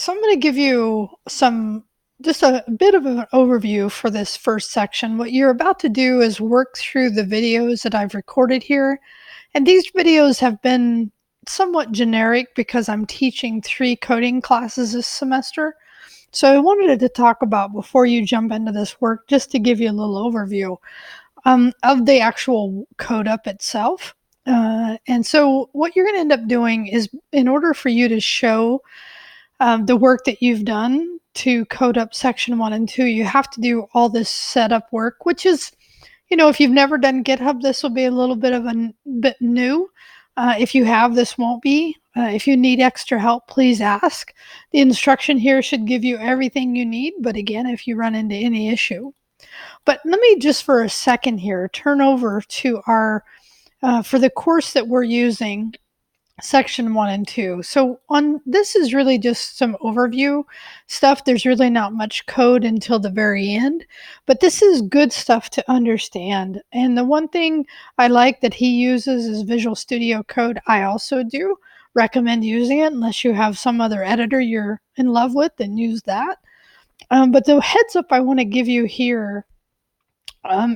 So I'm going to give you just a bit of an overview for this first section. What you're about to do is work through the videos that I've recorded here. And these videos have been somewhat generic because I'm teaching 3 coding classes this semester. So I wanted to talk about before you jump into this work, just to give you a little overview of the actual code up itself. And so what you're going to end up doing is, in order for you to show the work that you've done to code up section 1 and 2, you have to do all this setup work, which is, if you've never done GitHub, this will be a little bit of a bit new. If you have, this won't be. If you need extra help, please ask. The instruction here should give you everything you need, but again, if you run into any issue. But let me just for a second here turn over to our, for the course that we're using, section 1 and 2. So on this is really just some overview stuff. There's really not much code until the very end, but this is good stuff to understand. And the one thing I like that he uses is Visual Studio Code. I also do recommend using it unless you have some other editor you're in love with, then use that. But the heads up I want to give you here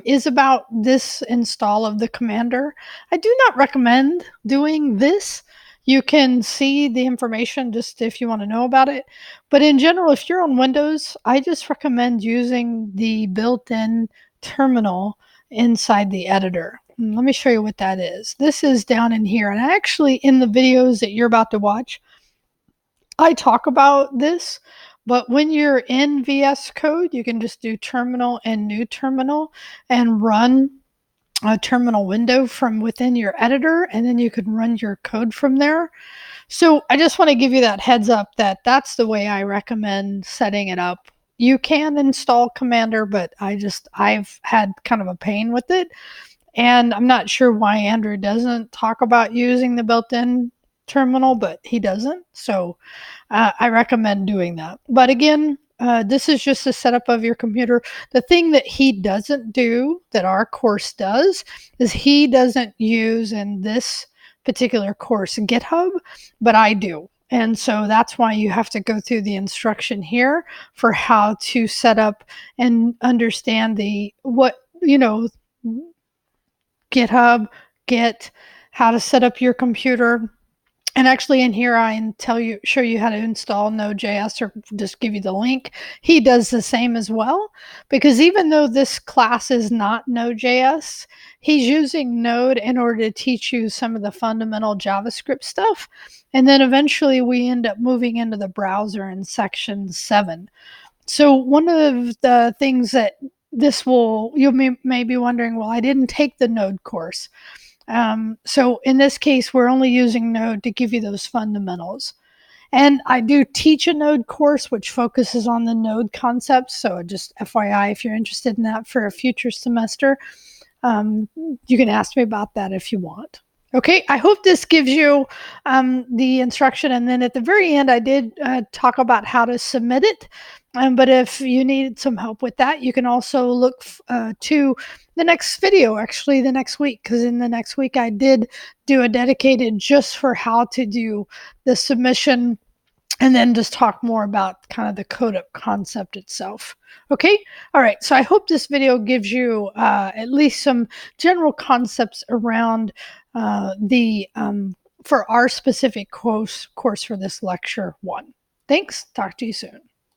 is about this install of the commander. I do not recommend doing this. You can see the information just if you want to know about it. But in general, if you're on Windows, I just recommend using the built-in terminal inside the editor. Let me show you what that is. This is down in here. And actually, in the videos that you're about to watch, I talk about this. But when you're in VS Code, you can just do terminal and new terminal and run a terminal window from within your editor, and then you can run your code from there. So I just want to give you that heads up that that's the way I recommend setting it up. You can install Commander, but I've had kind of a pain with it. And I'm not sure why Andrew doesn't talk about using the built-in terminal, but he doesn't. So I recommend doing that. But again, this is just a setup of your computer. The thing that he doesn't do that our course does is he doesn't use in this particular course GitHub, but I do. And so that's why you have to go through the instruction here for how to set up and understand GitHub, Git, how to set up your computer. And actually in here, I show you how to install Node.js or just give you the link. He does the same as well, because even though this class is not Node.js, he's using Node in order to teach you some of the fundamental JavaScript stuff. And then eventually we end up moving into the browser in section 7. So one of the things that you may be wondering, well, I didn't take the Node course. So in this case, we're only using Node to give you those fundamentals. And I do teach a Node course which focuses on the Node concepts. So just FYI, if you're interested in that for a future semester, you can ask me about that if you want. Okay, I hope this gives you the instruction. And then at the very end, I did talk about how to submit it. But if you need some help with that, you can also look to the next video, actually the next week, because in the next week I did do a dedicated just for how to do the submission, and then just talk more about kind of the code up concept itself. Okay, all right, so I hope this video gives you at least some general concepts around for our specific course for this lecture 1. Thanks, talk to you soon.